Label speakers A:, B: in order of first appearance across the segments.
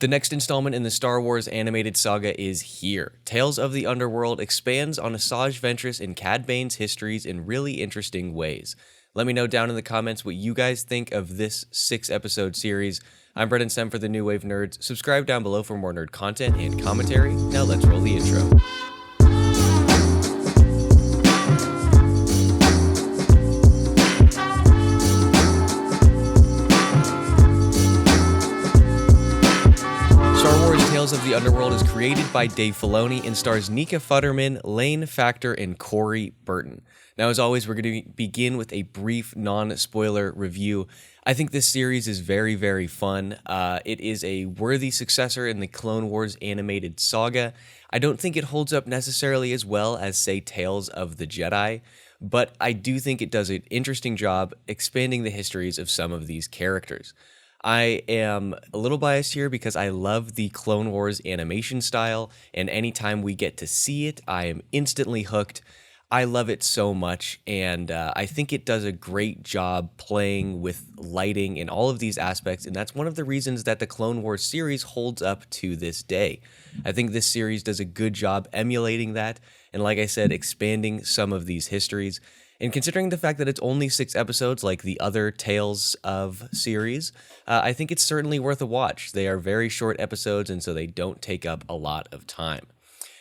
A: The next installment in the Star Wars animated saga is here. Tales of the Underworld expands on Asajj Ventress and Cad Bane's histories in really interesting ways. Let me know down in the comments what you guys think of this 6-episode series. I'm Brennan for the New Wave Nerds. Subscribe down below for more nerd content and commentary. Now let's roll the intro. Tales of the Underworld is created by Dave Filoni and stars Nika, Futterman, Lane, Factor, and Corey Burton. Now, as always, we're going to begin with a brief non-spoiler review. I think this series is very, very fun. It is a worthy successor in the Clone Wars animated saga. I don't think it holds up necessarily as well as, say, Tales of the Jedi, but I do think it does an interesting job expanding the histories of some of these characters. I am a little biased here because I love the Clone Wars animation style, and anytime we get to see it, I am instantly hooked. I love it so much, and I think it does a great job playing with lighting in all of these aspects, and that's one of the reasons that the Clone Wars series holds up to this day. I think this series does a good job emulating that, and like I said, expanding some of these histories. And considering the fact that it's only 6 episodes like the other Tales of series, I think it's certainly worth a watch. They are very short episodes, and so they don't take up a lot of time.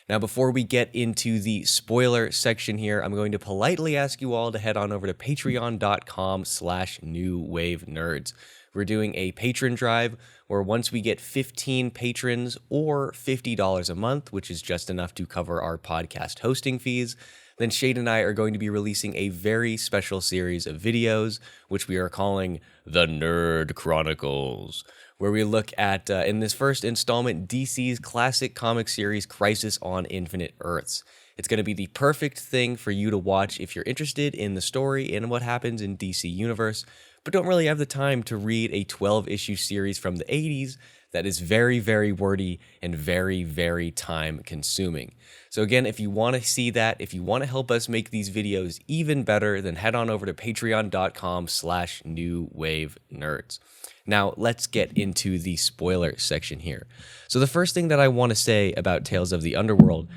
A: Now, before we get into the spoiler section here, I'm going to politely ask you all to head on over to patreon.com/newwavenerds. We're doing a patron drive where once we get 15 patrons or $50 a month, which is just enough to cover our podcast hosting fees, then Shade and I are going to be releasing a very special series of videos, which we are calling The Nerd Chronicles, where we look at, in this first installment, DC's classic comic series, Crisis on Infinite Earths. It's going to be the perfect thing for you to watch if you're interested in the story and what happens in DC Universe, but don't really have the time to read a 12-issue series from the 80s that is very, very wordy and very, very time-consuming. So again, if you want to see that, if you want to help us make these videos even better, then head on over to patreon.com/newwavenerds. Now, let's get into the spoiler section here. So the first thing that I want to say about Tales of the Underworld,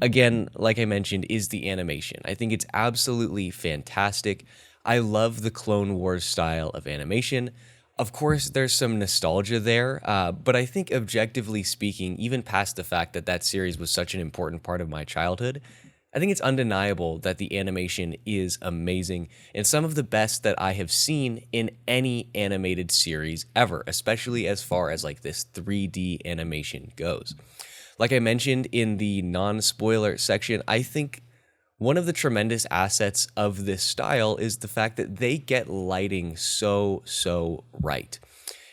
A: again, like I mentioned, is the animation. I think it's absolutely fantastic. I love the Clone Wars style of animation. Of course, there's some nostalgia there, but I think objectively speaking, even past the fact that that series was such an important part of my childhood, I think it's undeniable that the animation is amazing and some of the best that I have seen in any animated series ever, especially as far as like this 3D animation goes. Like I mentioned in the non-spoiler section, I think one of the tremendous assets of this style is the fact that they get lighting so right.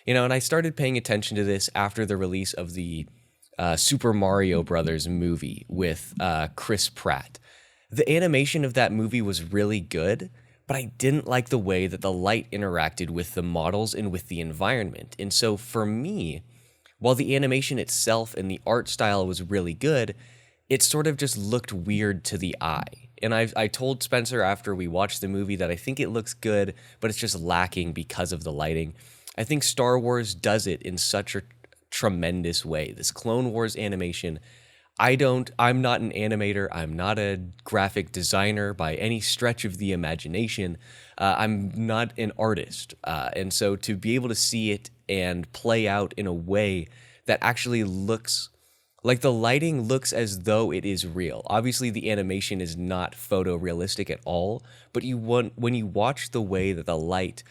A: You know, and I started paying attention to this after the release of the Super Mario Brothers movie with Chris Pratt. The animation of that movie was really good, but I didn't like the way that the light interacted with the models and with the environment. And so for me, while the animation itself and the art style was really good, it sort of just looked weird to the eye. And I told Spencer after we watched the movie that I think it looks good, but it's just lacking because of the lighting. I think Star Wars does it in such a tremendous way. This Clone Wars animation, I'm not an animator, I'm not a graphic designer by any stretch of the imagination. I'm not an artist. And so to be able to see it and play out in a way that actually looks like the lighting looks as though it is real. Obviously, the animation is not photorealistic at all, but when you watch the way that the light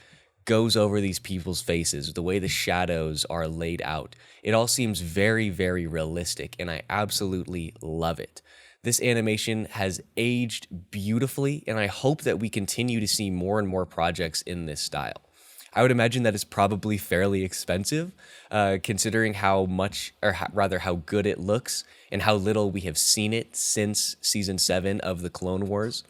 A: goes over these people's faces, the way the shadows are laid out, it all seems very, very realistic, and I absolutely love it. This animation has aged beautifully, and I hope that we continue to see more and more projects in this style. I would imagine that it's probably fairly expensive, considering how good it looks and how little we have seen it since Season 7 of the Clone Wars.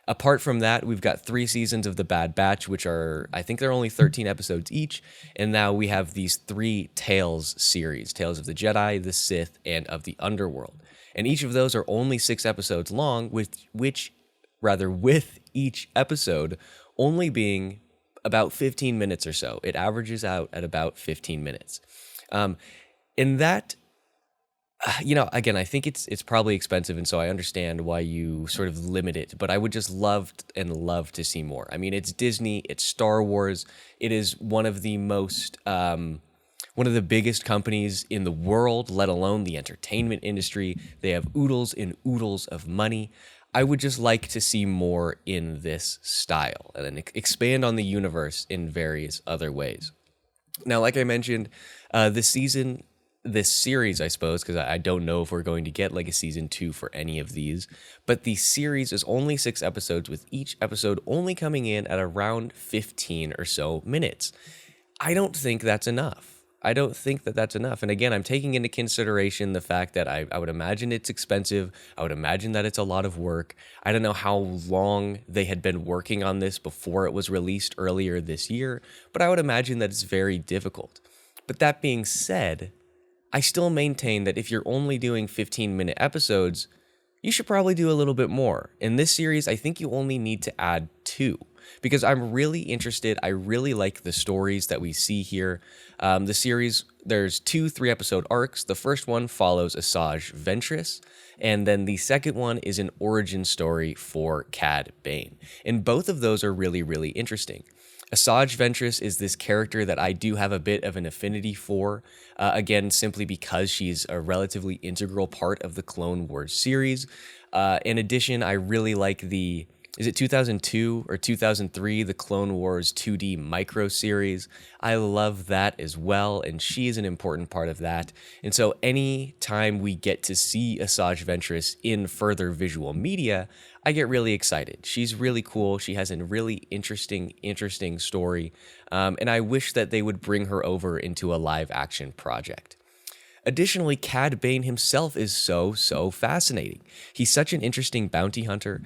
A: Apart from that, we've got 3 seasons of The Bad Batch, which are, I think they're only 13 episodes each, and now we have these 3 Tales series, Tales of the Jedi, the Sith, and of the Underworld. And each of those are only 6 episodes long, with each episode only being about 15 minutes or so. It averages out at about 15 minutes. And that, again, I think it's probably expensive, and so I understand why you sort of limit it. But I would just love to see more. I mean, it's Disney, it's Star Wars, it is one of the most one of the biggest companies in the world, let alone the entertainment industry. They have oodles and oodles of money. I would just like to see more in this style and then expand on the universe in various other ways. Now, like I mentioned, this series, I suppose, because I don't know if we're going to get like a season 2 for any of these, but the series is only 6 episodes, with each episode only coming in at around 15 or so minutes. I don't think that's enough. I don't think that that's enough. And again, I'm taking into consideration the fact that I would imagine it's expensive. I would imagine that it's a lot of work. I don't know how long they had been working on this before it was released earlier this year, but I would imagine that it's very difficult. But that being said, I still maintain that if you're only doing 15-minute episodes, you should probably do a little bit more. In this series, I think you only need to add 2. Because I'm really interested. I really like the stories that we see here. The series, there's 2 3-episode arcs. The first one follows Asajj Ventress, and then the second one is an origin story for Cad Bane. And both of those are really, really interesting. Asajj Ventress is this character that I do have a bit of an affinity for, again, simply because she's a relatively integral part of the Clone Wars series. In addition, I really like is it 2002 or 2003, the Clone Wars 2D micro series? I love that as well, and she is an important part of that. And so any time we get to see Asajj Ventress in further visual media, I get really excited. She's really cool. She has a really interesting story, and I wish that they would bring her over into a live action project. Additionally, Cad Bane himself is so fascinating. He's such an interesting bounty hunter.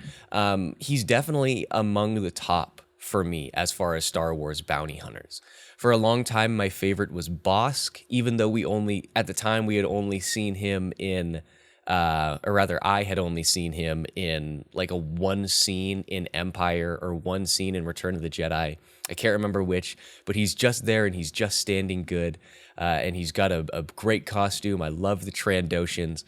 A: He's definitely among the top for me as far as Star Wars bounty hunters. For a long time, my favorite was Bosk, even though at the time we had only seen him in, or rather I had only seen him in like a one scene in Empire or one scene in Return of the Jedi. I can't remember which, but he's just there and he's just standing good. And he's got a great costume. I love the Trandoshans.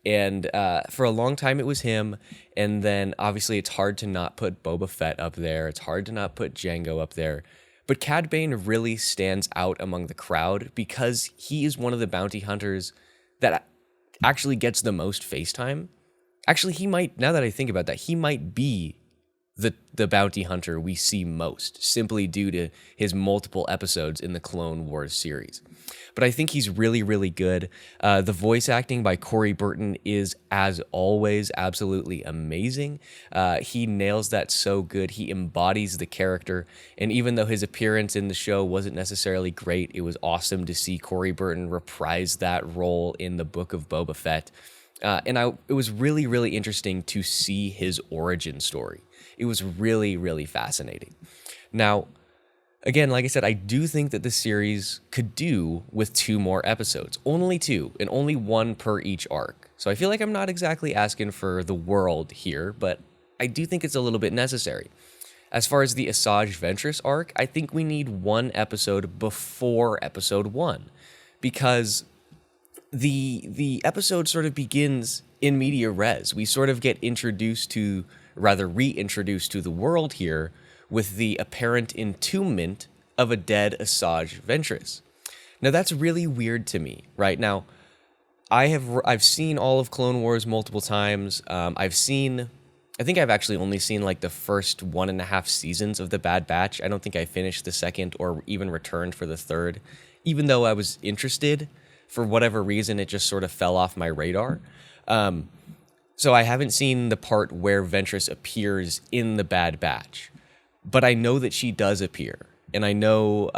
A: And for a long time, it was him. And then, obviously, it's hard to not put Boba Fett up there. It's hard to not put Jango up there. But Cad Bane really stands out among the crowd because he is one of the bounty hunters that actually gets the most face time. Actually, he might, now that I think about that, he might be the bounty hunter we see most, simply due to his multiple episodes in the Clone Wars series. But I think he's really, really good. The voice acting by Burton is, as always, absolutely amazing. He nails that so good. He embodies the character. And even though his appearance in the show wasn't necessarily great, it was awesome to see Burton reprise that role in the Book of Boba Fett. It was really, really interesting to see his origin story. It was really, really fascinating. Now, again, like I said, I do think that this series could do with 2 more episodes. Only 2, and only 1 per each arc. So I feel like I'm not exactly asking for the world here, but I do think it's a little bit necessary. As far as the Asajj Ventress arc, I think we need 1 episode before episode 1. Because the episode sort of begins in media res. We sort of get reintroduced to the world here with the apparent entombment of a dead Asajj Ventress. Now that's really weird to me, right? Now, I've seen all of Clone Wars multiple times. I think I've actually only seen like the first 1.5 seasons of The Bad Batch. I don't think I finished the second or even returned for the third, even though I was interested. For whatever reason, it just sort of fell off my radar. So I haven't seen the part where Ventress appears in The Bad Batch, but I know that she does appear, and I know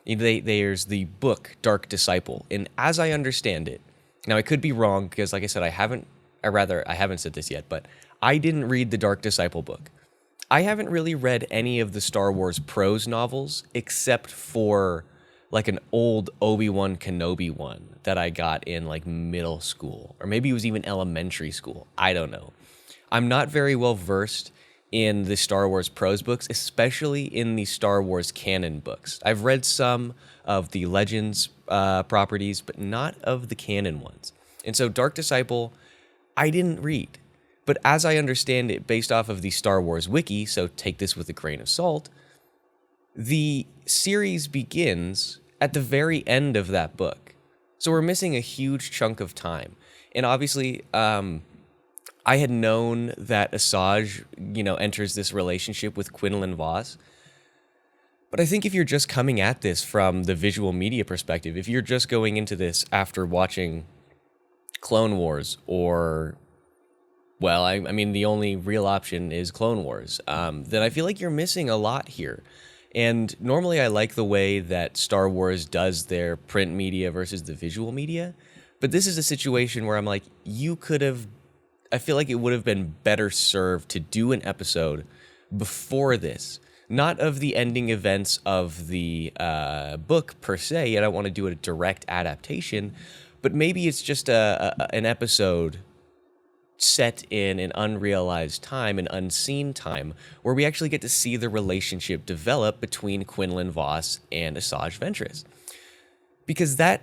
A: there's the book Dark Disciple, and as I understand it, now I could be wrong because, like I said, I haven't said this yet, but I didn't read the Dark Disciple book. I haven't really read any of the Star Wars prose novels except for like an old Obi-Wan Kenobi one that I got in like middle school, or maybe it was even elementary school. I don't know. I'm not very well versed in the Star Wars prose books, especially in the Star Wars canon books. I've read some of the Legends properties, but not of the canon ones. And so Dark Disciple, I didn't read. But as I understand it, based off of the Star Wars wiki, so take this with a grain of salt, the series begins at the very end of that book. So we're missing a huge chunk of time. And obviously, I had known that Asajj, enters this relationship with Quinlan Vos. But I think if you're just coming at this from the visual media perspective, if you're just going into this after watching Clone Wars or, well, I mean, the only real option is Clone Wars, then I feel like you're missing a lot here. And normally I like the way that Star Wars does their print media versus the visual media. But this is a situation where I'm like, I feel like it would have been better served to do an episode before this. Not of the ending events of the book per se, I don't want to do a direct adaptation, but maybe it's just an episode set in an unrealized time, an unseen time, where we actually get to see the relationship develop between Quinlan Vos and Asajj Ventress. Because that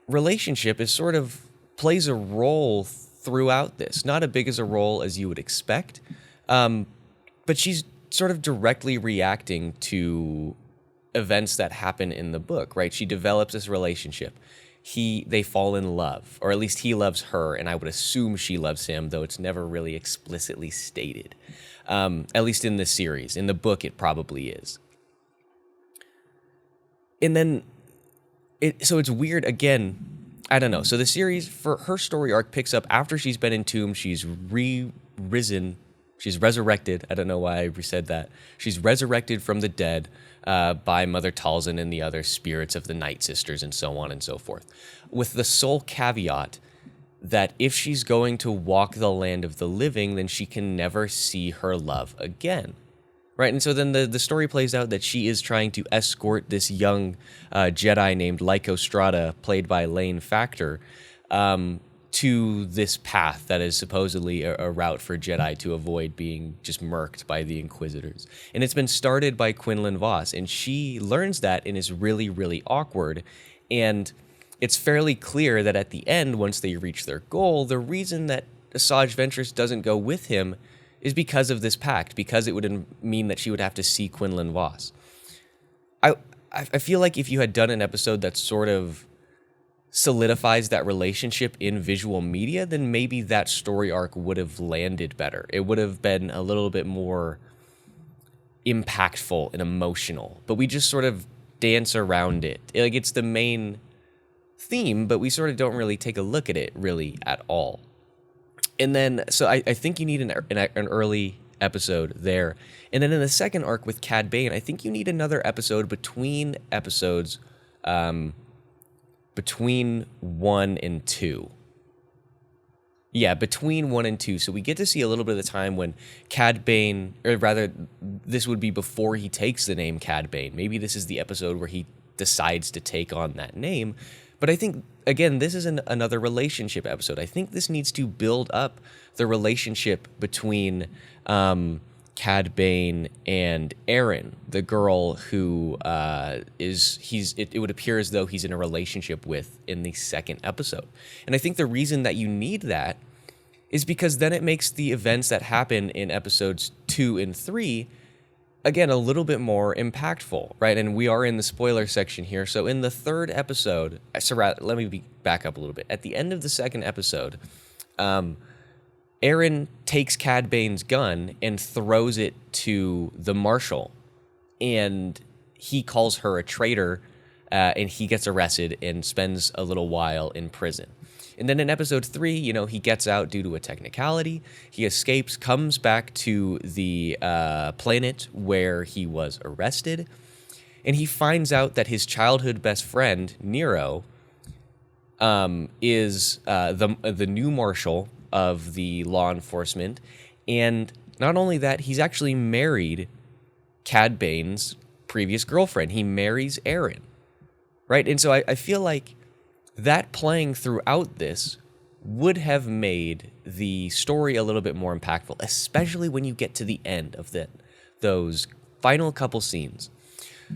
A: relationship is sort of plays a role throughout this. Not as big as a role as you would expect, but she's sort of directly reacting to events that happen in the book, right? She develops this relationship. They fall in love, or at least he loves her, and I would assume she loves him, though it's never really explicitly stated. At least in this series. In the book, it probably is. And then, so it's weird, again, I don't know. So the series, for her story arc, picks up after she's been entombed, she's resurrected. I don't know why I said that. She's resurrected from the dead by Mother Talzin and the other spirits of the Night Sisters and so on and so forth. With the sole caveat that if she's going to walk the land of the living, then she can never see her love again. Right, and so then the story plays out that she is trying to escort this young Jedi named Lyco Strata, played by Lane Factor, to this path that is supposedly a route for Jedi to avoid being just murked by the Inquisitors. And it's been started by Quinlan Vos, and she learns that and is really, really awkward. And it's fairly clear that at the end, once they reach their goal, the reason that Asajj Ventress doesn't go with him is because of this pact, because it would mean that she would have to see Quinlan Vos. I feel like if you had done an episode that sort of solidifies that relationship in visual media, then maybe that story arc would have landed better. It would have been a little bit more impactful and emotional, but we just sort of dance around it. Like, it's the main theme, but we sort of don't really take a look at it really at all. And then, so I think you need an early episode there. And then in the second arc with Cad Bane, I think you need another episode between episodes, between 1 and 2. Yeah, between 1 and 2. So we get to see a little bit of the time when Cad Bane, or rather, this would be before he takes the name Cad Bane. Maybe this is the episode where he decides to take on that name. But I think, again, this is another relationship episode. I think this needs to build up the relationship between Cad Bane and Aaron, the girl who it would appear as though he's in a relationship with in the second episode. And I think the reason that you need that is because then it makes the events that happen in episodes 2 and 3 again, a little bit more impactful, right? And we are in the spoiler section here. So in the third episode, let me back up a little bit. At the end of the second episode, Aaron takes Cad Bane's gun and throws it to the Marshal. And he calls her a traitor, and he gets arrested and spends a little while in prison. And then in episode 3, he gets out due to a technicality. He escapes, comes back to the planet where he was arrested, and he finds out that his childhood best friend, Niro, is the new Marshal of the law enforcement. And not only that, he's actually married Cad Bane's previous girlfriend. He marries Aaron, right? And so I feel like that playing throughout this would have made the story a little bit more impactful, especially when you get to the end of those final couple scenes.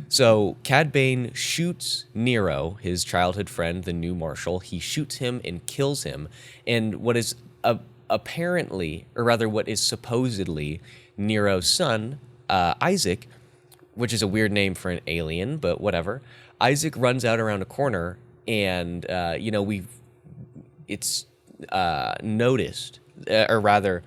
A: So Cad Bane shoots Niro, his childhood friend, the new Marshal. He shoots him and kills him. And what is apparently, or rather what is supposedly Niro's son, Isaac, which is a weird name for an alien, but whatever. Isaac runs out around a corner, and it's noticed, or rather,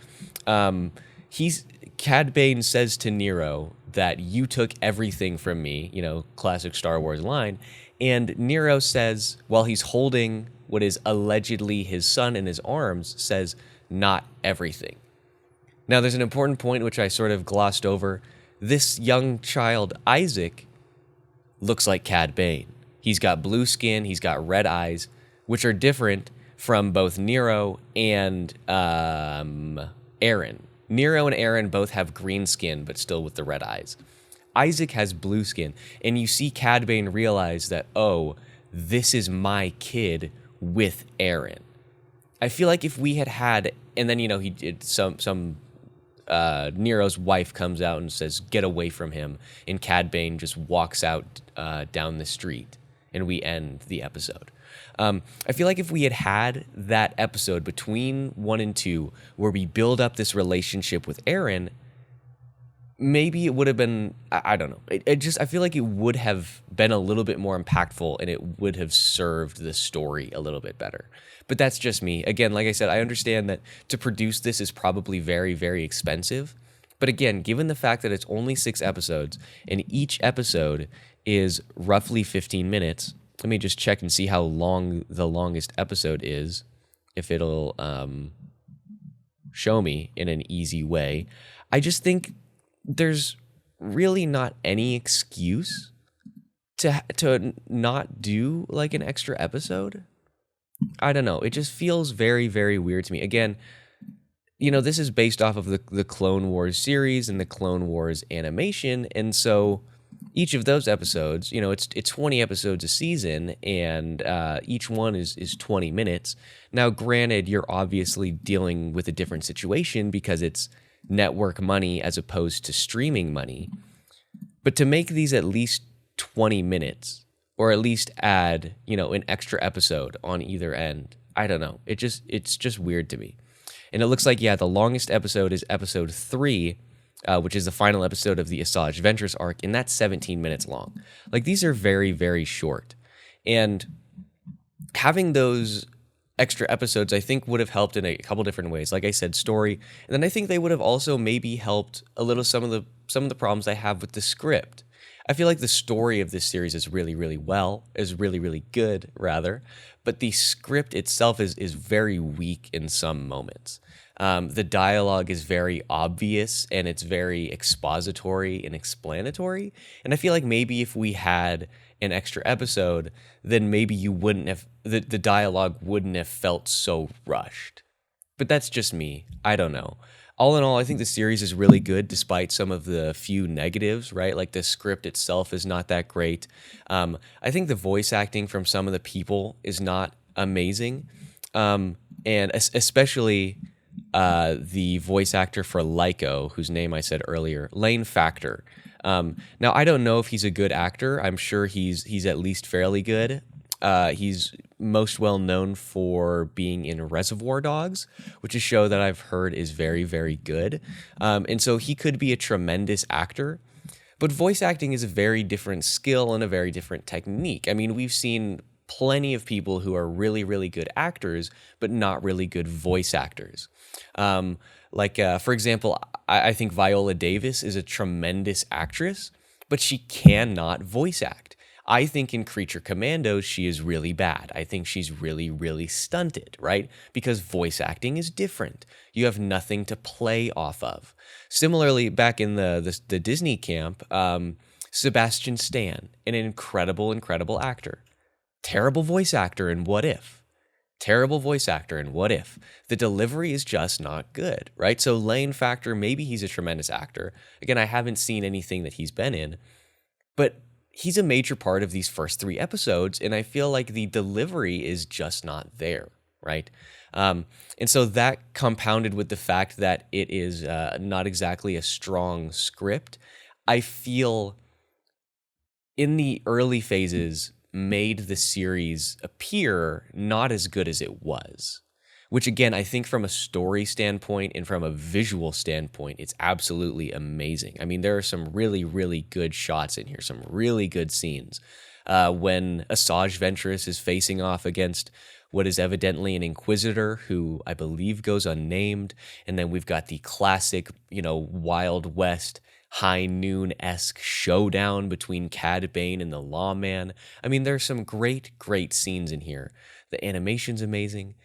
A: Cad Bane says to Niro that you took everything from me, classic Star Wars line, and Niro says, while he's holding what is allegedly his son in his arms, says, not everything. Now, there's an important point which I sort of glossed over. This young child, Isaac, looks like Cad Bane. He's got blue skin, he's got red eyes, which are different from both Niro and Aaron. Niro and Aaron both have green skin, but still with the red eyes. Isaac has blue skin, and you see Cad Bane realize that, oh, this is my kid with Aaron. I feel like if we had, and then, he did Nero's wife comes out and says, get away from him, and Cad Bane just walks out down the street, and we end the episode. I feel like if we had that episode between 1 and 2 where we build up this relationship with Aaron, maybe it would have been, I don't know. I feel like it would have been a little bit more impactful, and it would have served the story a little bit better. But that's just me. Again, like I said, I understand that to produce this is probably very, very expensive. But again, given the fact that it's only 6 episodes, and each episode is roughly 15 minutes, let me just check and see how long the longest episode is, if it'll show me in an easy way. I just think there's really not any excuse to not do like an extra episode. I don't know. It just feels very, very weird to me. Again, this is based off of the Clone Wars series and the Clone Wars animation, and so each of those episodes, it's 20 episodes a season, and each one is 20 minutes. Now, granted, you're obviously dealing with a different situation because it's network money as opposed to streaming money. But to make these at least 20 minutes, or at least add, an extra episode on either end, I don't know. It's just weird to me. And it looks like, the longest episode is episode 3, which is the final episode of the Asajj Ventress arc, and that's 17 minutes long. Like, these are very, very short. And having those extra episodes, I think, would have helped in a couple different ways. Like I said, story, and then I think they would have also maybe helped a little some of the problems I have with the script. I feel like the story of this series is really, really really good, rather, but the script itself is very weak in some moments. The dialogue is very obvious, and it's very expository and explanatory. And I feel like maybe if we had an extra episode, then maybe you wouldn't have, the dialogue wouldn't have felt so rushed. But that's just me. I don't know. All in all, I think the series is really good despite some of the few negatives, right? Like the script itself is not that great. I think the voice acting from some of the people is not amazing. And especially the voice actor for Lyco, whose name I said earlier, Lane Factor. Now, I don't know if he's a good actor. I'm sure he's at least fairly good. He's most well known for being in Reservoir Dogs, which is a show that I've heard is very, very good. And so he could be a tremendous actor. But voice acting is a very different skill and a very different technique. I mean, we've seen plenty of people who are really, really good actors, but not really good voice actors. For example, I think Viola Davis is a tremendous actress, but she cannot voice act. I think in Creature Commandos, she is really bad. I think she's really, really stunted, right? Because voice acting is different. You have nothing to play off of. Similarly, back in the Disney camp, Sebastian Stan, an incredible, incredible actor. Terrible voice actor in What If? Terrible voice actor in What If? The delivery is just not good, right? So Lane Factor, maybe he's a tremendous actor. Again, I haven't seen anything that he's been in, but he's a major part of these first 3 episodes, and I feel like the delivery is just not there. right? And so that compounded with the fact that it is not exactly a strong script, I feel in the early phases made the series appear not as good as it was. Which again, I think from a story standpoint and from a visual standpoint, it's absolutely amazing. I mean, there are some really, really good shots in here, some really good scenes. When Asajj Ventress is facing off against what is evidently an Inquisitor who I believe goes unnamed. And then we've got the classic, Wild West High Noon-esque showdown between Cad Bane and the Lawman. I mean, there's some great, great scenes in here. The animation's amazing.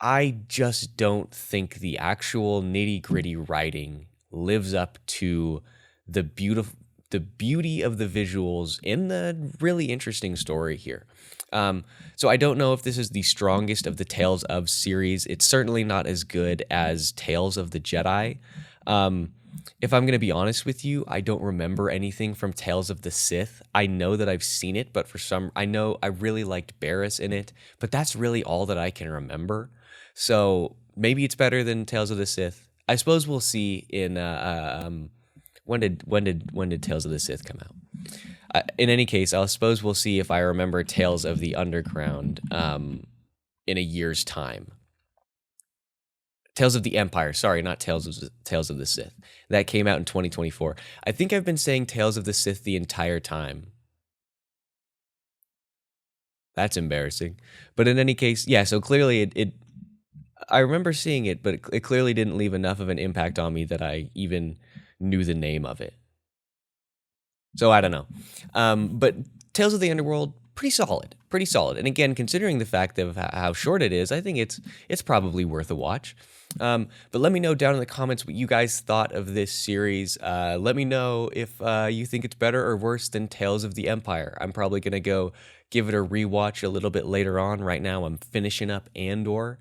A: I just don't think the actual nitty-gritty writing lives up to the beauty of the visuals and the really interesting story here. So I don't know if this is the strongest of the Tales of series. It's certainly not as good as Tales of the Jedi. If I'm going to be honest with you, I don't remember anything from Tales of the Sith. I know that I've seen it, but I know I really liked Barriss in it, but that's really all that I can remember. So maybe it's better than Tales of the Sith. I suppose we'll see in when did Tales of the Sith come out? In any case, I suppose we'll see if I remember Tales of the Underground in a year's time. Tales of the Empire, sorry, not Tales of the Sith. That came out in 2024. I think I've been saying Tales of the Sith the entire time. That's embarrassing. But in any case, yeah, so clearly it I remember seeing it, but it clearly didn't leave enough of an impact on me that I even knew the name of it. So I don't know. But Tales of the Underworld, pretty solid. And again, considering the fact of how short it is, I think it's probably worth a watch. But let me know down in the comments what you guys thought of this series. Let me know if you think it's better or worse than Tales of the Empire. I'm probably going to go give it a rewatch a little bit later on. Right now I'm finishing up Andor.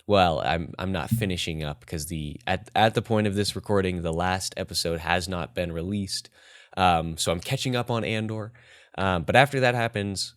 A: Well, I'm not finishing up because at the point of this recording, the last episode has not been released. So I'm catching up on Andor. But after that happens,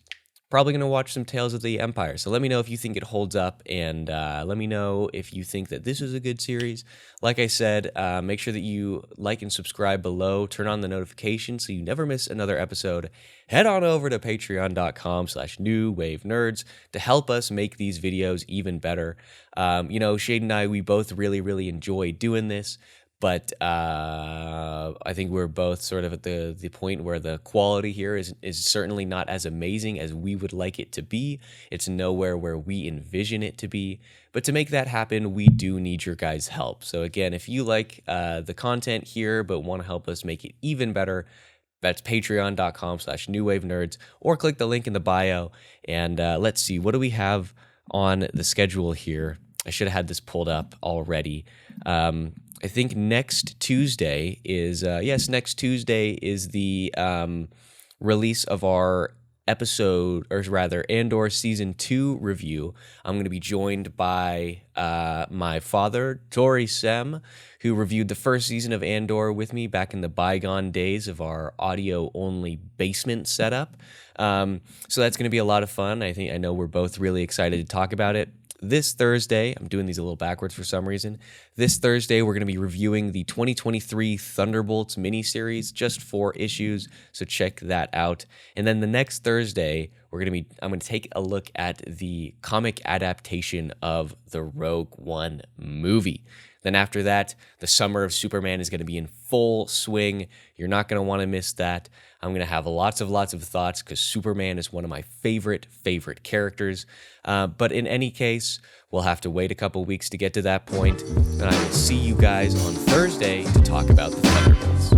A: probably going to watch some Tales of the Empire. So let me know if you think it holds up, and let me know if you think that this is a good series. Like I said, make sure that you like and subscribe below. Turn on the notifications so you never miss another episode. Head on over to patreon.com/newwavenerds to help us make these videos even better. Shade and I, we both really, really enjoy doing this. But I think we're both sort of at the point where the quality here is certainly not as amazing as we would like it to be. It's nowhere where we envision it to be. But to make that happen, we do need your guys' help. So again, if you like the content here but want to help us make it even better, that's patreon.com/newwavenerds, or click the link in the bio. And let's see, what do we have on the schedule here? I should have had this pulled up already. I think next Tuesday is the release of our episode, or rather Andor Season 2 review. I'm going to be joined by my father, Tory Sem, who reviewed the first season of Andor with me back in the bygone days of our audio-only basement setup. So that's going to be a lot of fun. I know we're both really excited to talk about it. This Thursday, I'm doing these a little backwards for some reason. This Thursday, we're going to be reviewing the 2023 Thunderbolts miniseries, just 4 issues, so check that out. And then the next Thursday, I'm going to take a look at the comic adaptation of the Rogue One movie. Then after that, the summer of Superman is going to be in full swing. You're not going to want to miss that. I'm going to have lots of thoughts because Superman is one of my favorite characters. But in any case, we'll have to wait a couple weeks to get to that point. And I will see you guys on Thursday to talk about the Thunderbolts.